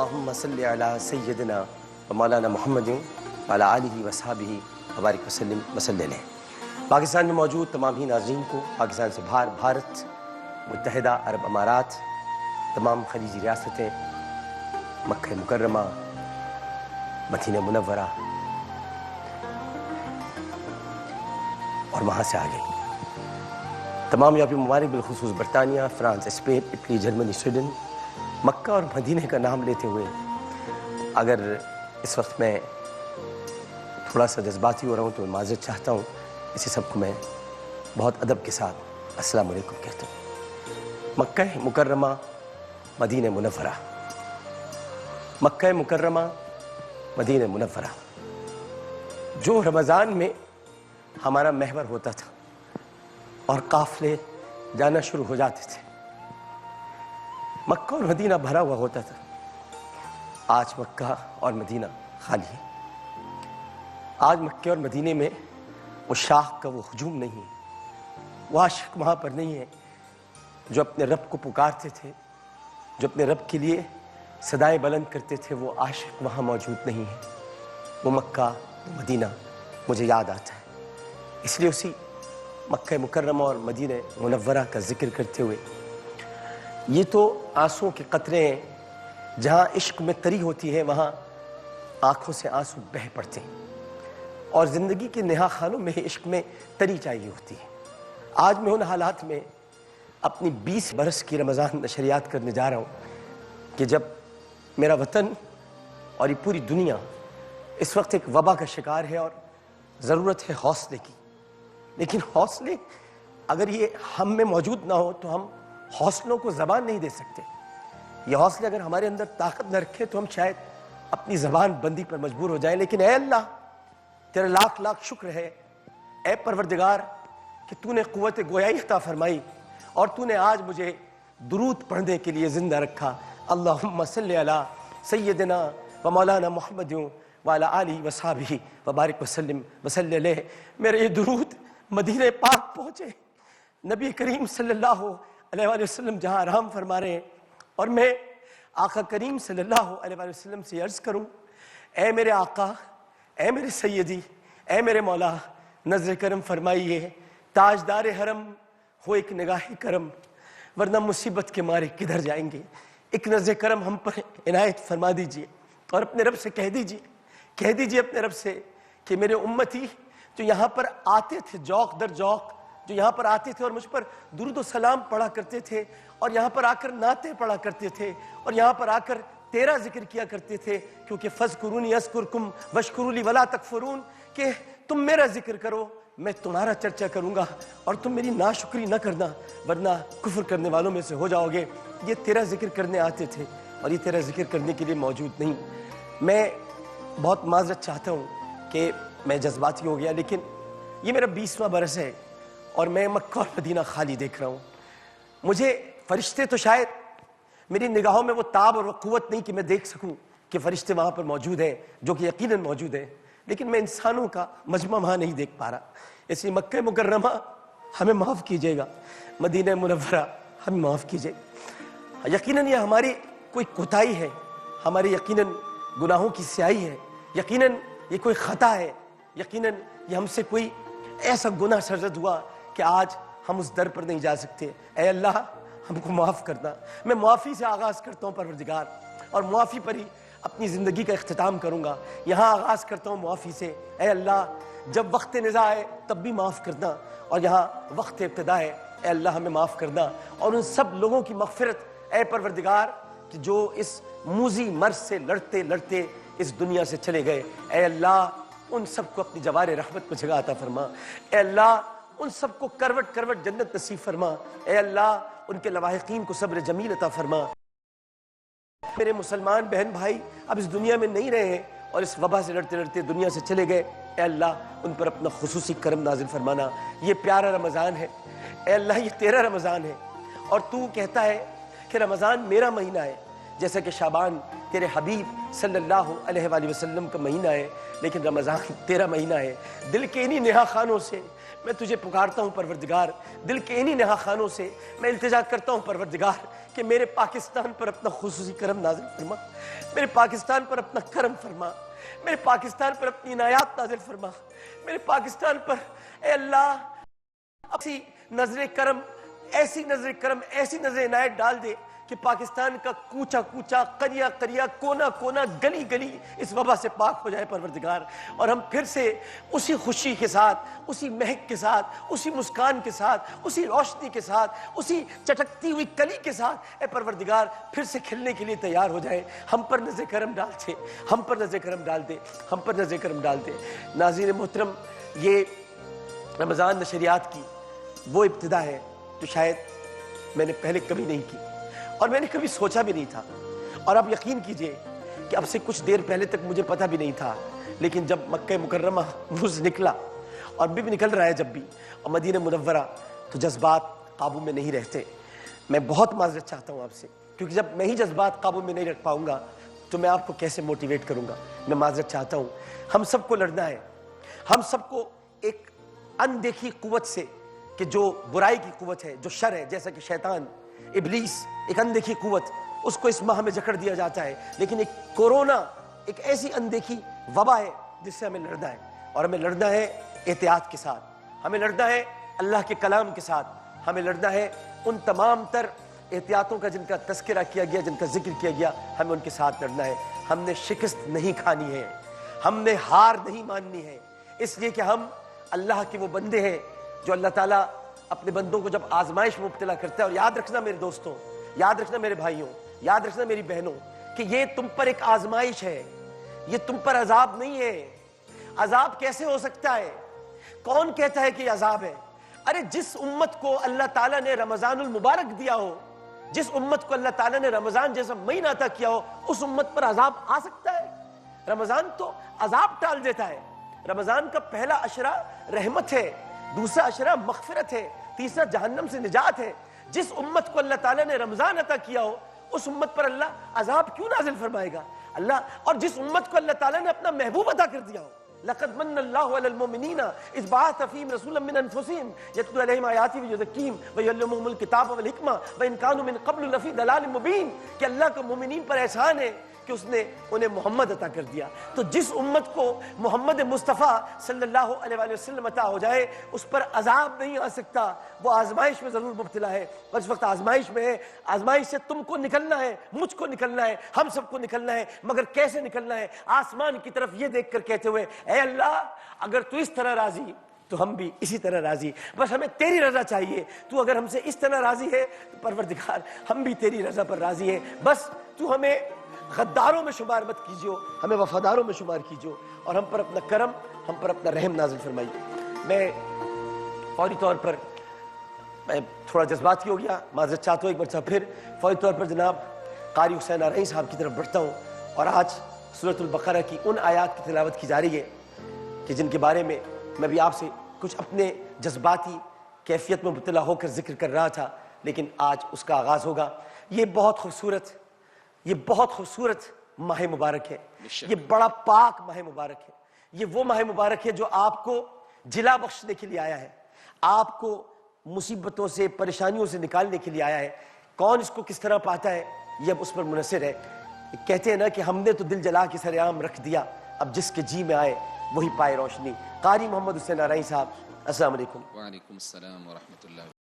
اللہم صلی علی سیدنا و مولانا محمد وعلی آلہ وصحبہ وبارک وسلم وصلی علیہ۔ پاکستان میں موجود تمام ہی ناظرین کو، پاکستان سے باہر بھارت، متحدہ عرب امارات، تمام خلیجی ریاستیں، مکہ مکرمہ، مدینہ منورہ اور وہاں سے آگے تمام یورپی ممالک بالخصوص برطانیہ، France, Spain, Italy, Germany, Sweden, Mecca اور مدینہ کا نام لیتے ہوئے اگر اس وقت میں تھوڑا سا جذباتی ہو رہا ہوں تو میں معذرت چاہتا ہوں۔ اسی سب کو میں بہت ادب کے ساتھ السلام علیکم کہتا ہوں۔ مکہ مکرمہ، مدینہ منورہ، مکہ مکرمہ، مدینہ منورہ، جو رمضان میں ہمارا محور ہوتا تھا اور قافلے جانا شروع ہو جاتے تھے، مکہ اور مدینہ بھرا ہوا ہوتا تھا، آج مکہ اور مدینہ خالی ہے۔ آج مکہ اور مدینے میں وہ شاخ کا وہ ہجوم نہیں ہے، وہ عاشق وہاں پر نہیں ہے جو اپنے رب کو پکارتے تھے، جو اپنے رب کے لیے صدائیں بلند کرتے تھے، وہ عاشق وہاں موجود نہیں ہے۔ وہ مکہ مدینہ مجھے یاد آتا ہے، اس لیے اسی مکہ مکرمہ اور مدینہ منورہ کا ذکر کرتے ہوئے، یہ تو آنسوں کے قطرے ہیں، جہاں عشق میں تری ہوتی ہے وہاں آنکھوں سے آنسو بہہ پڑتے ہیں، اور زندگی کے نہا خانوں میں عشق میں تری چاہیے ہوتی ہے۔ آج میں ان حالات میں اپنی 20 برس کی رمضان نشریات کرنے جا رہا ہوں کہ جب میرا وطن اور یہ پوری دنیا اس وقت ایک وبا کا شکار ہے اور ضرورت ہے حوصلے کی، لیکن حوصلے اگر یہ ہم میں موجود نہ ہو تو ہم حوصلوں کو زبان نہیں دے سکتے۔ یہ حوصلے اگر ہمارے اندر طاقت نہ رکھے تو ہم شاید اپنی زبان بندی پر مجبور ہو جائیں۔ لیکن اے اللہ، تیرا لاکھ لاکھ شکر ہے اے پروردگار کہ تو نے قوت گویائی عطا فرمائی اور تو نے آج مجھے درود پڑھنے کے لیے زندہ رکھا۔ اللہم صلی علی سیدنا و مولانا محمد وعلی آلہ وصحبہ وبارک وسلم وصلی علیہ۔ میرے یہ درود مدینہ پاک پہنچے، نبی کریم صلی اللہ علیہ وآلہ وسلم جہاں آرام فرما رہے ہیں، اور میں آقا کریم صلی اللہ علیہ وآلہ وسلم سے عرض کروں، اے میرے آقا، اے میرے سیدی، اے میرے مولا، نظر کرم فرمائیے، تاجدار حرم ہو ایک نگاہ کرم، ورنہ مصیبت کے مارے کدھر جائیں گے۔ ایک نظر کرم ہم پر عنایت فرما دیجئے اور اپنے رب سے کہہ دیجئے اپنے رب سے کہ میرے امتی جو یہاں پر آتے تھے جوق در جوق، جو یہاں پر آتے تھے اور مجھ پر درود و سلام پڑھا کرتے تھے، اور یہاں پر آ کر نعتیں پڑھا کرتے تھے، اور یہاں پر آ کر تیرا ذکر کیا کرتے تھے، کیونکہ فَاذْكُرُونِي أَذْكُرْكُمْ وَاشْكُرُوا لِي وَلَا تَكْفُرُونَ، کہ تم میرا ذکر کرو میں تمہارا چرچا کروں گا، اور تم میری ناشکری نہ کرنا ورنہ کفر کرنے والوں میں سے ہو جاؤ گے۔ یہ تیرا ذکر کرنے آتے تھے اور یہ تیرا ذکر کرنے کے لیے موجود نہیں۔ میں بہت معذرت چاہتا ہوں کہ میں جذباتی ہو گیا، لیکن یہ میرا 20واں برس ہے اور میں مکہ اور مدینہ خالی دیکھ رہا ہوں۔ مجھے فرشتے تو شاید میری نگاہوں میں وہ تاب اور وہ قوت نہیں کہ میں دیکھ سکوں کہ فرشتے وہاں پر موجود ہیں، جو کہ یقیناً موجود ہیں، لیکن میں انسانوں کا مجمع وہاں نہیں دیکھ پا رہا۔ اس لیے مکہ مکرمہ ہمیں معاف کیجیے گا، مدینہ منورہ ہمیں معاف کیجیے۔ یقیناً یہ ہماری کوئی کوتاہی ہے، ہماری یقیناً گناہوں کی سیاہی ہے، یقیناً یہ کوئی خطا ہے، یقیناً یہ ہم سے کوئی ایسا گناہ سرزد ہوا کہ آج ہم اس در پر نہیں جا سکتے۔ اے اللہ ہم کو معاف کرنا۔ میں معافی سے آغاز کرتا ہوں پروردگار، اور معافی پر ہی اپنی زندگی کا اختتام کروں گا۔ یہاں آغاز کرتا ہوں معافی سے، اے اللہ جب وقت نزاع ہے تب بھی معاف کرنا، اور یہاں وقت ابتدا ہے، اے اللہ ہمیں معاف کرنا، اور ان سب لوگوں کی مغفرت اے پروردگار کہ جو اس موذی مرض سے لڑتے لڑتے اس دنیا سے چلے گئے۔ اے اللہ ان سب کو اپنی جوار رحمت میں جگہ عطا فرما۔ اے اللہ ان سب کو کروٹ کروٹ جنت نصیب فرما۔ اے اللہ ان کے لواحقین کو صبر جمیل عطا فرما۔ میرے مسلمان بہن بھائی اب اس دنیا میں نہیں رہے ہیں اور اس وبا سے لڑتے لڑتے دنیا سے چلے گئے، اے اللہ ان پر اپنا خصوصی کرم نازل فرمانا۔ یہ پیارا رمضان ہے، اے اللہ یہ تیرا رمضان ہے، اور تو کہتا ہے کہ رمضان میرا مہینہ ہے، جیسا کہ شعبان تیرے حبیب صلی اللہ علیہ وآلہ وسلم کا مہینہ ہے، لیکن رمضان تیرا مہینہ ہے۔ دل کے انہی نہا خانوں سے میں تجھے پکارتا ہوں پروردگار، دل کے انہی نہا خانوں سے میں التجا کرتا ہوں پروردگار کہ میرے پاکستان پر اپنا خصوصی کرم نازل فرما، میرے پاکستان پر اپنا کرم فرما، میرے پاکستان پر اپنی عنایات نازل فرما، میرے پاکستان پر اے اللہ ایسی نظر کرم، ایسی نظر کرم، ایسی نظر عنایت ڈال دے کہ پاکستان کا کوچا کوچا، قریہ قریہ، کونا کونا، گلی گلی اس وبا سے پاک ہو جائے پروردگار، اور ہم پھر سے اسی خوشی کے ساتھ، اسی مہک کے ساتھ، اسی مسکان کے ساتھ، اسی روشنی کے ساتھ، اسی چٹکتی ہوئی کلی کے ساتھ اے پروردگار پھر سے کھلنے کے لیے تیار ہو جائے۔ ہم پر نظر کرم ڈال دے، ہم پر نظر کرم ڈال دے، ہم پر نظر کرم ڈال دے۔ ناظرین محترم، یہ رمضان نشریات کی وہ ابتدا ہے جو شاید میں نے پہلے کبھی نہیں کی، اور میں نے کبھی سوچا بھی نہیں تھا، اور آپ یقین کیجئے کہ اب سے کچھ دیر پہلے تک مجھے پتہ بھی نہیں تھا، لیکن جب مکہ مکرمہ روز نکلا، اور بھی نکل رہا ہے جب بھی، اور مدینہ منورہ، تو جذبات قابو میں نہیں رہتے۔ میں بہت معذرت چاہتا ہوں آپ سے، کیونکہ جب میں ہی جذبات قابو میں نہیں رکھ پاؤں گا تو میں آپ کو کیسے موٹیویٹ کروں گا۔ میں معذرت چاہتا ہوں۔ ہم سب کو لڑنا ہے، ہم سب کو ایک اندیکھی قوت سے، کہ جو برائی کی قوت ہے، جو شر ہے، جیسا کہ شیطان، ابلیس، ایک اندیکھی قوت، اس کو اس ماہ میں جکڑ دیا جاتا ہے، لیکن ایک کورونا ایک ایسی اندیکھی وبا ہے جس سے ہمیں لڑنا ہے، اور ہمیں لڑنا ہے احتیاط کے ساتھ، ہمیں لڑنا ہے اللہ کے کلام کے ساتھ، ہمیں لڑنا ہے ان تمام تر احتیاطوں کا جن کا تذکرہ کیا گیا، جن کا ذکر کیا گیا، ہمیں ان کے ساتھ لڑنا ہے۔ ہم نے شکست نہیں کھانی ہے، ہم نے ہار نہیں ماننی ہے، اس لیے کہ ہم اللہ کے وہ بندے ہیں جو اللہ تعالیٰ اپنے بندوں کو جب آزمائش میں مبتلا کرتا ہے۔ اور یاد رکھنا میرے دوستوں، یاد رکھنا میرے بھائیوں، یاد رکھنا میری بہنوں، کہ یہ تم پر ایک آزمائش ہے، یہ تم پر عذاب نہیں ہے۔ عذاب کیسے ہو سکتا ہے؟ کون کہتا ہے کہ یہ عذاب ہے؟ ارے جس امت کو اللہ تعالیٰ نے رمضان المبارک دیا ہو، جس امت کو اللہ تعالیٰ نے رمضان جیسا مہینہ عطا کیا ہو، اس امت پر عذاب آ سکتا ہے؟ رمضان تو عذاب ٹال دیتا ہے۔ رمضان کا پہلا عشرہ رحمت ہے، دوسرا عشرہ مغفرت ہے، تیسرا جہنم سے نجات ہے۔ جس امت کو اللہ تعالیٰ نے رمضان عطا کیا ہو، اس امت پر اللہ عذاب کیوں نازل فرمائے گا اللہ؟ اور جس امت کو اللہ تعالیٰ نے اپنا محبوب عطا کر دیا ہو، لَقَدْ مَنَّ اللَّهُ عَلَى الْمُؤْمِنِينَ إِذْ بَعَثَ فِيهِمْ رَسُولًا مِّنْ أَنفُسِهِمْ يَتْلُو عَلَيْهِمْ آيَاتِهِ وَيُزَكِّيهِمْ وَيُعَلِّمُهُمُ الْكِتَابَ وَالْحِكْمَةَ وَإِنْ كَانُوا مِنْ قَبْلُ لَفِي ضَلَالٍ مُبِينٍ، کہ اللہ کا مومنین پر احسان ہے کہ اس نے انہیں محمد عطا کر دیا۔ تو جس امت کو محمد مصطفیٰ صلی اللہ علیہ وآلہ وسلم عطا ہو جائے، اس پر عذاب نہیں آ سکتا۔ وہ آزمائش میں ضرور مبتلا ہے، اور اس وقت آزمائش میں ہے۔ آزمائش سے تم کو نکلنا ہے، مجھ کو نکلنا ہے، ہم سب کو نکلنا ہے، مگر کیسے نکلنا ہے؟ آسمان کی طرف یہ دیکھ کر کہتے ہوئے، اے اللہ اگر تو اس طرح راضی تو ہم بھی اسی طرح راضی، بس ہمیں تیری رضا چاہیے۔ تو اگر ہم سے اس طرح راضی ہے تو پروردگار ہم بھی تیری رضا پر راضی ہیں، بس تو ہمیں غداروں میں شمار مت کیجیو، ہمیں وفاداروں میں شمار کیجیو، اور ہم پر اپنا کرم، ہم پر اپنا رحم نازل فرمائیے۔ میں فوری طور پر میں تھوڑا جذباتی ہو گیا، معذرت چاہتا ہوں ایک مرتبہ پھر۔ فوری طور پر جناب قاری حسین آرئی صاحب کی طرف بڑھتا ہوں، اور آج سورۃ البقرہ کی ان آیات کی تلاوت کی جا رہی ہے کہ جن کے بارے میں میں بھی آپ سے کچھ اپنے جذباتی کیفیت میں مبتلا ہو کر ذکر کر رہا تھا، لیکن آج اس کا آغاز ہوگا۔ یہ بہت خوبصورت ماہ مبارک ہے، یہ بڑا پاک ماہ مبارک ہے، یہ وہ ماہ مبارک ہے جو آپ کو جلا بخشنے کے لیے آیا ہے، آپ کو مصیبتوں سے، پریشانیوں سے نکالنے کے لیے آیا ہے۔ کون اس کو کس طرح پاتا ہے یہ اب اس پر منحصر ہے۔ کہتے ہیں نا کہ ہم نے تو دل جلا کے سر عام رکھ دیا، اب جس کے جی میں آئے وہی پائے روشنی۔ قاری محمد حسین آرئی صاحب، السلام علیکم۔ وعلیکم السلام ورحمۃ اللہ۔